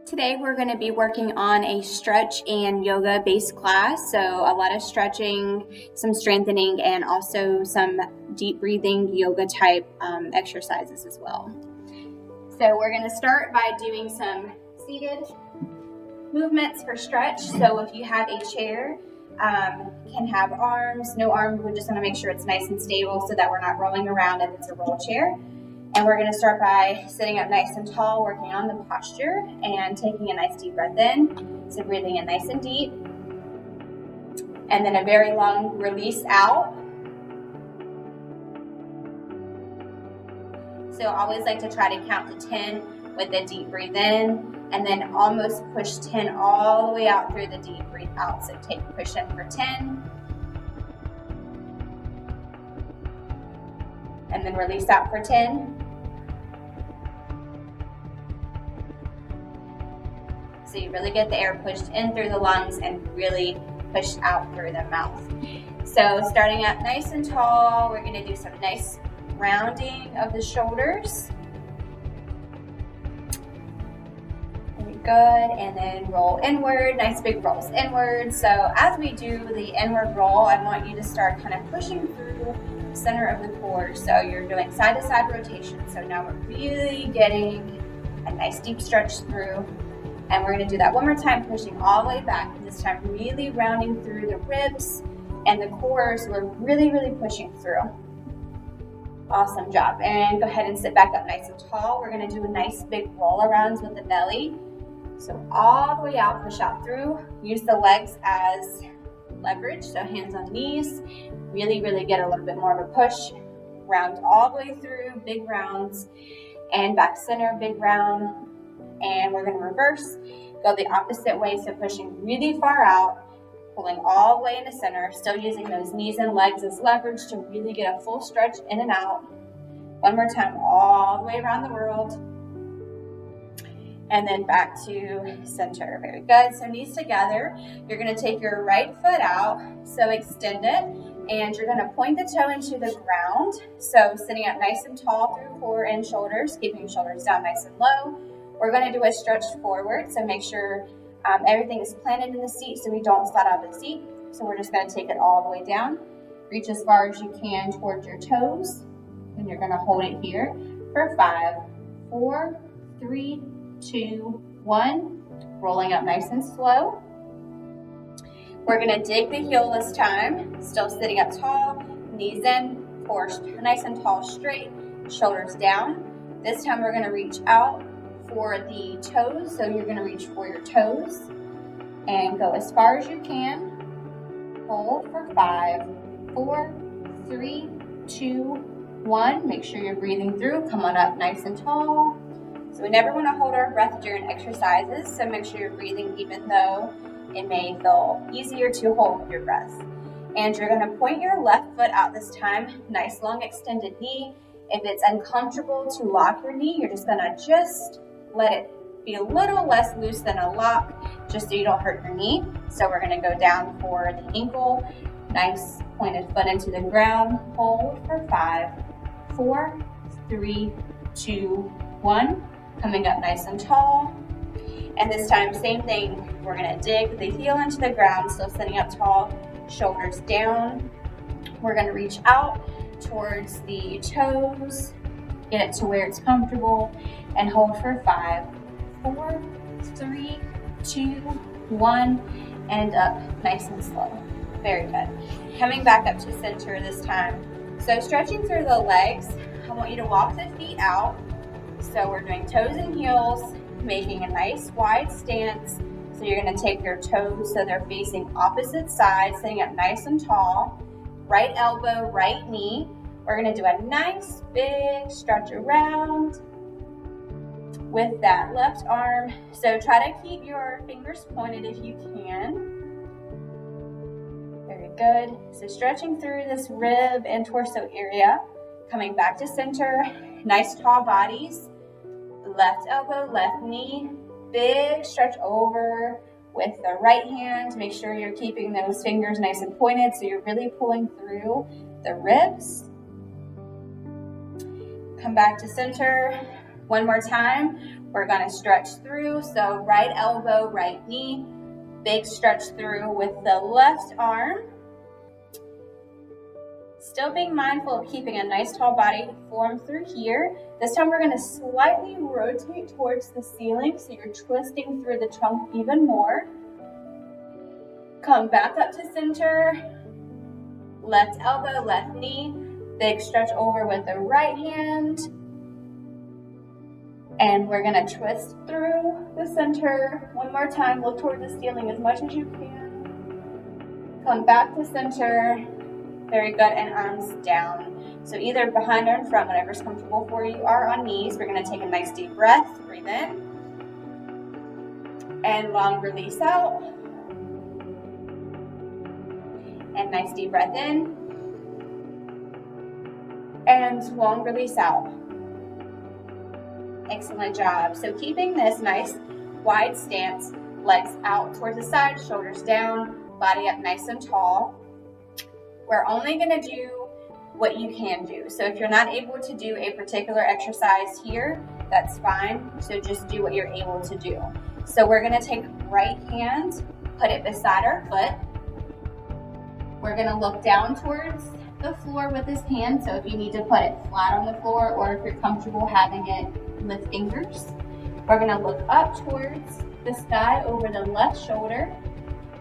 Today we're going to be working on a stretch and yoga based class. So a lot of stretching, some strengthening, and also some deep breathing yoga type exercises as well. So we're going to start by doing some seated movements for stretch. So if you have a chair, can have arms, no arms, we just want to make sure it's nice and stable so that we're not rolling around if it's a roll chair. And we're going to start by sitting up nice and tall, working on the posture and taking a nice deep breath in. So breathing in nice and deep. And then a very long release out. So I always like to try to count to 10 with a deep breathe in, and then almost push 10 all the way out through the deep breathe out. So push in for 10. And then release out for 10. So you really get the air pushed in through the lungs and really pushed out through the mouth. So starting up nice and tall, we're going to do some nice rounding of the shoulders. Very good. And then roll inward, nice big rolls inward. So as we do the inward roll, I want you to start kind of pushing through the center of the core. So you're doing side to side rotation. So now we're really getting a nice deep stretch through. And we're going to do that one more time, pushing all the way back. This time really rounding through the ribs and the core, so we're really, really pushing through. Awesome job. And go ahead and sit back up nice and tall. We're going to do a nice big roll arounds with the belly. So all the way out, push out through. Use the legs as leverage, so hands on knees. Really, really get a little bit more of a push. Round all the way through, big rounds. And back center, big round. And we're going to reverse, go the opposite way, so pushing really far out, pulling all the way into center, still using those knees and legs as leverage to really get a full stretch in and out. One more time, all the way around the world. And then back to center. Very good. So knees together. You're going to take your right foot out, so extend it, and you're going to point the toe into the ground. So sitting up nice and tall through core and shoulders, keeping shoulders down nice and low. We're going to do a stretch forward, so make sure everything is planted in the seat so we don't slide out of the seat. So we're just going to take it all the way down. Reach as far as you can towards your toes, and you're going to hold it here for 5, 4, 3, 2, 1. Rolling up nice and slow. We're going to dig the heel this time, still sitting up tall, knees in, core nice and tall, straight, shoulders down. This time we're going to reach out for the toes, so you're going to reach for your toes and go as far as you can. Hold for 5, 4, 3, 2, 1. Make sure you're breathing through. Come on up nice and tall. So we never want to hold our breath during exercises, so make sure you're breathing even though it may feel easier to hold your breath. And you're going to point your left foot out this time. Nice long extended knee. If it's uncomfortable to lock your knee, you're just going to let it be a little less loose than a lock, just so you don't hurt your knee. So we're going to go down for the ankle. Nice pointed foot into the ground. Hold for 5, 4, 3, 2, 1. Coming up nice and tall. And this time, same thing. We're going to dig the heel into the ground, still sitting up tall, shoulders down. We're going to reach out towards the toes. Get it to where it's comfortable and hold for 5, 4, 3, 2, 1, and up nice and slow. Very good. Coming back up to center this time. So stretching through the legs, I want you to walk the feet out. So we're doing toes and heels, making a nice wide stance. So you're going to take your toes so they're facing opposite sides, sitting up nice and tall. Right elbow, right knee. We're going to do a nice big stretch around with that left arm. So try to keep your fingers pointed if you can. Very good. So stretching through this rib and torso area. Coming back to center. Nice tall bodies. Left elbow, left knee. Big stretch over with the right hand. Make sure you're keeping those fingers nice and pointed so you're really pulling through the ribs. Come back to center. One more time. We're gonna stretch through, so right elbow, right knee, big stretch through with the left arm. Still being mindful of keeping a nice tall body form through here. This time we're gonna slightly rotate towards the ceiling, so you're twisting through the trunk even more. Come back up to center. Left elbow, left knee, big stretch over with the right hand. And we're gonna twist through the center. One more time, look toward the ceiling as much as you can. Come back to center. Very good, and arms down. So either behind or in front, whatever's comfortable for you, are on knees. We're gonna take a nice deep breath, breathe in. And long release out. And nice deep breath in. And long release out. Excellent job. So keeping this nice wide stance, legs out towards the side, shoulders down, body up nice and tall. We're only gonna do what you can do. So if you're not able to do a particular exercise here, that's fine. So just do what you're able to do. So we're gonna take right hand, put it beside our foot. We're gonna look down towards the floor with this hand. So if you need to put it flat on the floor, or if you're comfortable having it with fingers. We're gonna look up towards the sky over the left shoulder.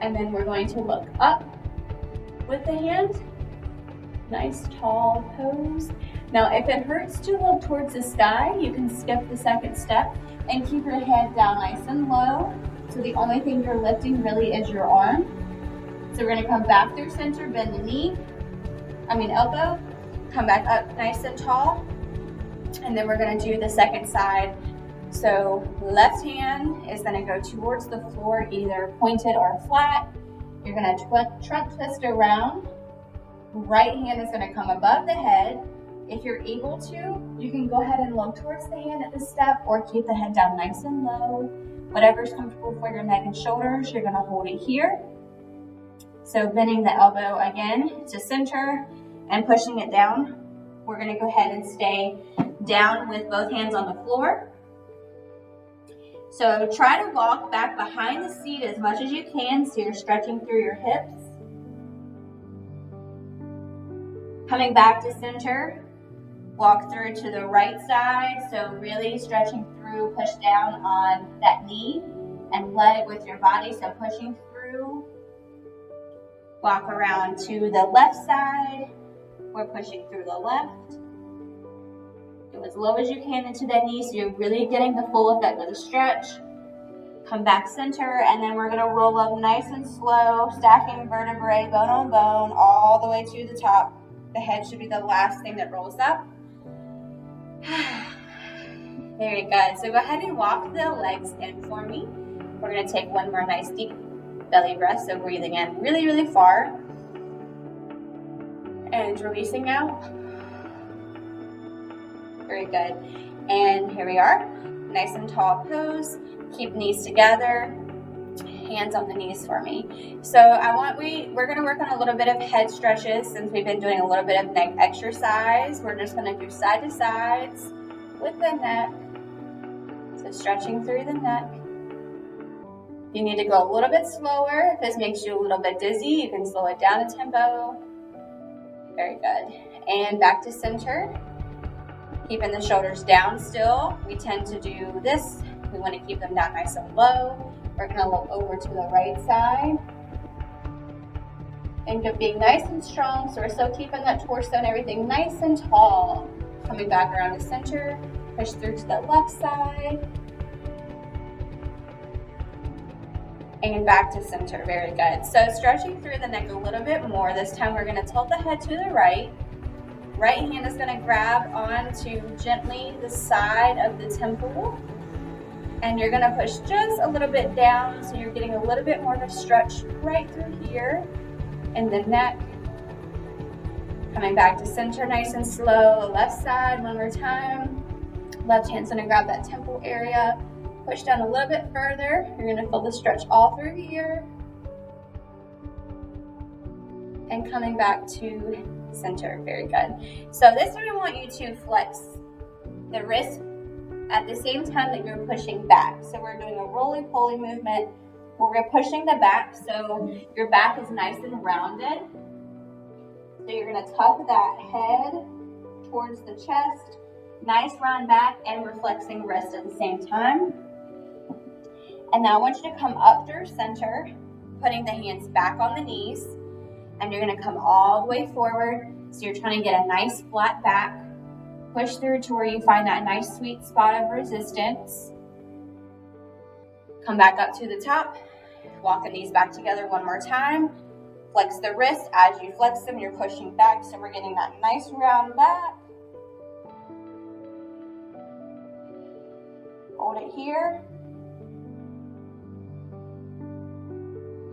And then we're going to look up with the hand. Nice tall pose. Now, if it hurts to look towards the sky, you can skip the second step and keep your head down nice and low. So the only thing you're lifting really is your arm. So we're gonna come back through center, bend the elbow, come back up nice and tall. And then we're gonna do the second side. So left hand is gonna go towards the floor, either pointed or flat. You're gonna trunk twist around. Right hand is gonna come above the head. If you're able to, you can go ahead and look towards the hand at the step, or keep the head down nice and low. Whatever's comfortable for your neck and shoulders, you're gonna hold it here. So bending the elbow again to center and pushing it down. We're gonna go ahead and stay down with both hands on the floor. So try to walk back behind the seat as much as you can, so you're stretching through your hips. Coming back to center, walk through to the right side, so really stretching through, push down on that knee and leg with your body, so pushing through. Walk around to the left side, we're pushing through the left. Go as low as you can into that knee, so you're really getting the full effect of the stretch. Come back center, and then we're gonna roll up nice and slow, stacking vertebrae, bone on bone, all the way to the top. The head should be the last thing that rolls up. Very good. So go ahead and walk the legs in for me. We're gonna take one more nice deep belly breath, so breathing in really, really far. And releasing out. Very good. And here we are. Nice and tall pose. Keep knees together. Hands on the knees for me. So we're gonna work on a little bit of head stretches since we've been doing a little bit of neck exercise. We're just gonna do side to sides with the neck. So stretching through the neck. You need to go a little bit slower. If this makes you a little bit dizzy, you can slow it down a tempo. Very good. And back to center. Keeping the shoulders down still. We tend to do this. We want to keep them down nice and low. We're going to look over to the right side. Think of being nice and strong, so we're still keeping that torso and everything nice and tall. Coming back around the center. Push through to the left side. And back to center. Very good. So stretching through the neck a little bit more. This time we're going to tilt the head to the right. Right hand is going to grab onto gently the side of the temple. And you're going to push just a little bit down, so you're getting a little bit more of a stretch right through here in the neck. Coming back to center nice and slow. Left side one more time. Left hand's going to grab that temple area. Push down a little bit further. You're going to feel the stretch all through here. And coming back to center. Very good. So this one I want you to flex the wrist at the same time that you're pushing back. So we're doing a roly-poly movement where we're pushing the back so your back is nice and rounded. So you're gonna tuck that head towards the chest, nice round back, and we're flexing wrist at the same time. And now I want you to come up through center, putting the hands back on the knees, and you're gonna come all the way forward. So you're trying to get a nice flat back. Push through to where you find that nice sweet spot of resistance. Come back up to the top. Walk the knees back together one more time. Flex the wrists. As you flex them, you're pushing back, so we're getting that nice round back. Hold it here.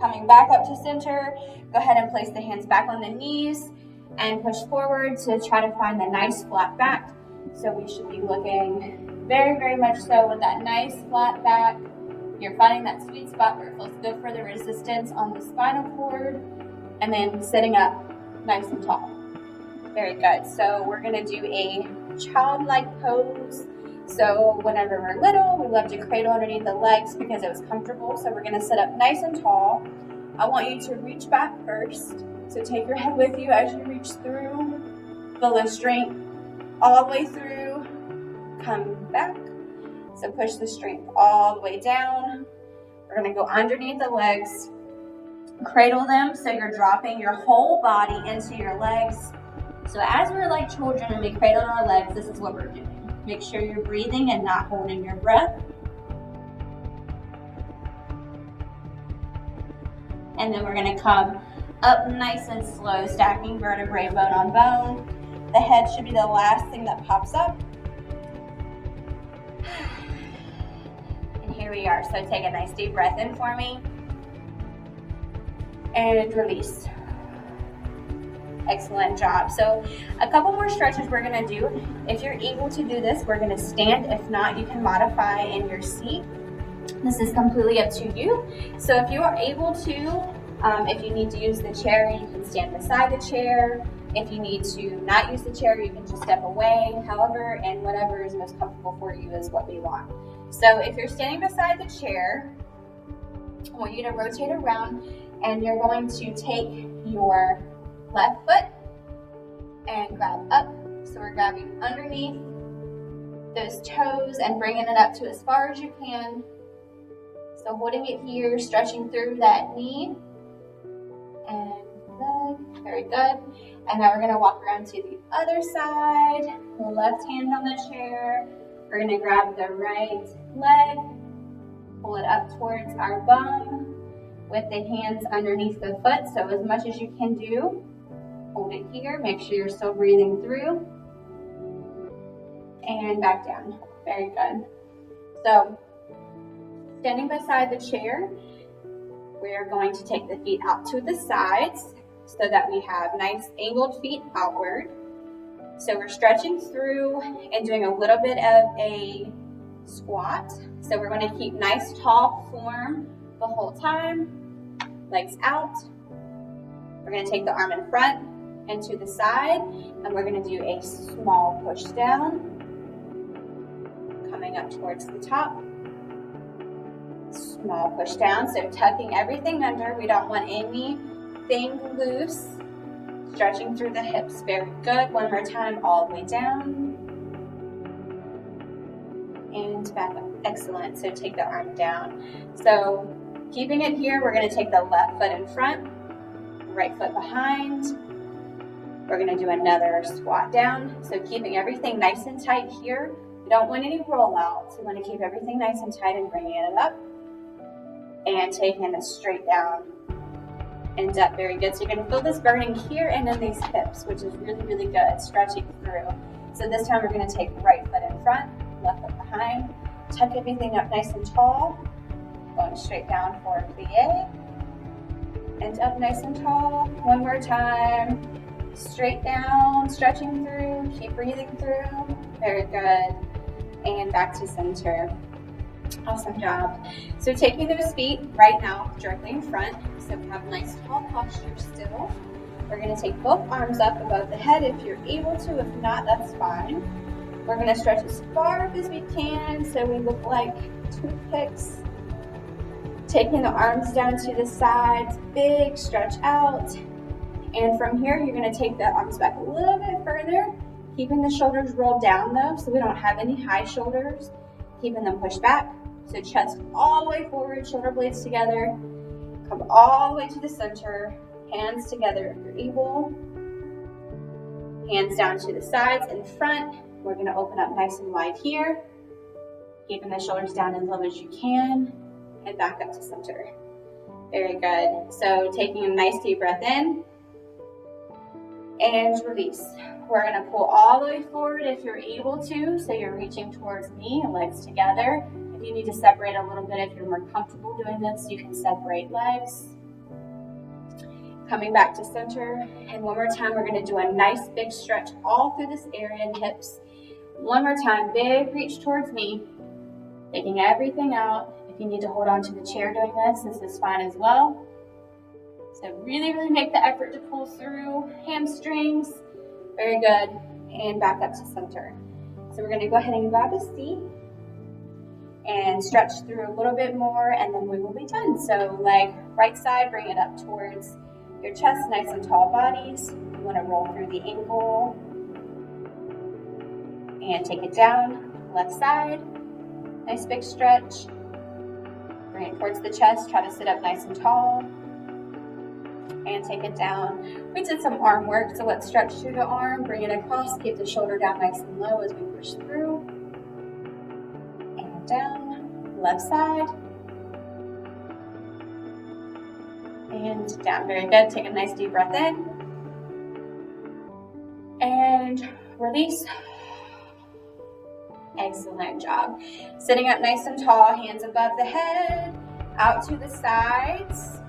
Coming back up to center, go ahead and place the hands back on the knees and push forward to try to find the nice flat back. So we should be looking very, very much so with that nice flat back. You're finding that sweet spot where it feels good for the resistance on the spinal cord, and then sitting up nice and tall. Very good. So we're gonna do a childlike pose. So whenever we're little, we love to cradle underneath the legs because it was comfortable. So we're gonna sit up nice and tall. I want you to reach back first. So take your head with you as you reach through. Feel the strength all the way through. Come back. So push the strength all the way down. We're gonna go underneath the legs. Cradle them so you're dropping your whole body into your legs. So as we're like children and we cradle our legs, this is what we're doing. Make sure you're breathing and not holding your breath. And then we're gonna come up nice and slow, stacking vertebrae bone on bone. The head should be the last thing that pops up. And here we are. So take a nice deep breath in for me. And release. Excellent job. So a couple more stretches we're gonna do. If you're able to do this, we're gonna stand. If not, you can modify in your seat. This is completely up to you. So if you are able to, if you need to use the chair, you can stand beside the chair. If you need to not use the chair, you can just step away. However, and whatever is most comfortable for you is what we want. So if you're standing beside the chair, I want you to rotate around, and you're going to take your left foot and grab up. So we're grabbing underneath those toes and bringing it up to as far as you can. So holding it here, stretching through that knee and leg. Very good. And now we're going to walk around to the other side. Left hand on the chair. We're going to grab the right leg, pull it up towards our bum with the hands underneath the foot. So as much as you can do, hold it here. Make sure you're still breathing through. And back down. Very good. So standing beside the chair, we are going to take the feet out to the sides so that we have nice angled feet outward. So we're stretching through and doing a little bit of a squat. So we're going to keep nice tall form the whole time. Legs out. We're going to take the arm in front and to the side, and we're going to do a small push down. Coming up towards the top. Small push down, so tucking everything under. We don't want anything loose. Stretching through the hips. Very good. One more time, all the way down. And back up. Excellent. So take the arm down. So keeping it here, we're going to take the left foot in front, right foot behind. We're going to do another squat down. So keeping everything nice and tight here. We don't want any rollouts. We want to keep everything nice and tight and bringing it up. And taking it straight down and up. Very good. So you're going to feel this burning here and in these hips, which is really, really good. Stretching through. So this time we're going to take right foot in front, left foot behind. Tuck everything up nice and tall. Going straight down for a plie. And up nice and tall. One more time. Straight down, stretching through. Keep breathing through. Very good. And back to center. Awesome job. So taking those feet right now directly in front, so we have a nice tall posture still. We're going to take both arms up above the head if you're able to. If not, that's fine. We're gonna stretch as far up as we can so we look like toothpicks. Taking the arms down to the sides, big stretch out. And from here, you're gonna take the arms back a little bit further, keeping the shoulders rolled down though, so we don't have any high shoulders, keeping them pushed back. So chest all the way forward, shoulder blades together. Come all the way to the center, hands together if you're able. Hands down to the sides and front. We're gonna open up nice and wide here, keeping the shoulders down as low as you can, and back up to center. Very good. So taking a nice deep breath in, and release. We're gonna pull all the way forward if you're able to, so you're reaching towards me, legs together. If you need to separate a little bit, if you're more comfortable doing this, you can separate legs. Coming back to center, and one more time, we're gonna do a nice big stretch all through this area and hips. One more time, big reach towards me, taking everything out. If you need to hold on to the chair doing this is fine as well. So really, really make the effort to pull through hamstrings. Very good. And back up to center. So we're gonna go ahead and grab a seat and stretch through a little bit more, and then we will be done. So leg right side, bring it up towards your chest, nice and tall bodies. You wanna roll through the ankle and take it down. Left side, nice big stretch. Bring it towards the chest, try to sit up nice and tall. And take it down. We did some arm work, so let's stretch through the arm, bring it across, keep the shoulder down nice and low as we push through. And down, left side. And down, very good. Take a nice deep breath in. And release. Excellent job. Sitting up nice and tall, hands above the head, out to the sides.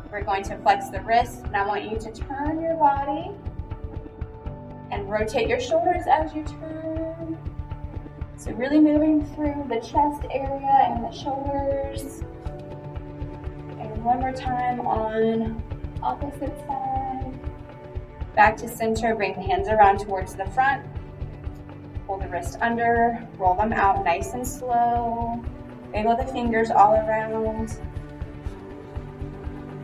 We're going to flex the wrists, and I want you to turn your body and rotate your shoulders as you turn. So really moving through the chest area and the shoulders. And one more time on opposite side. Back to center, bring the hands around towards the front. Pull the wrist under, roll them out nice and slow. Wiggle the fingers all around.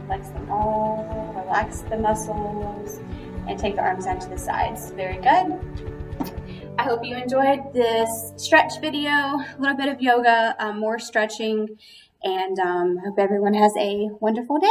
Flex them all, relax the muscles, and take the arms down to the sides. Very good. I hope you enjoyed this stretch video, a little bit of yoga, more stretching, and hope everyone has a wonderful day.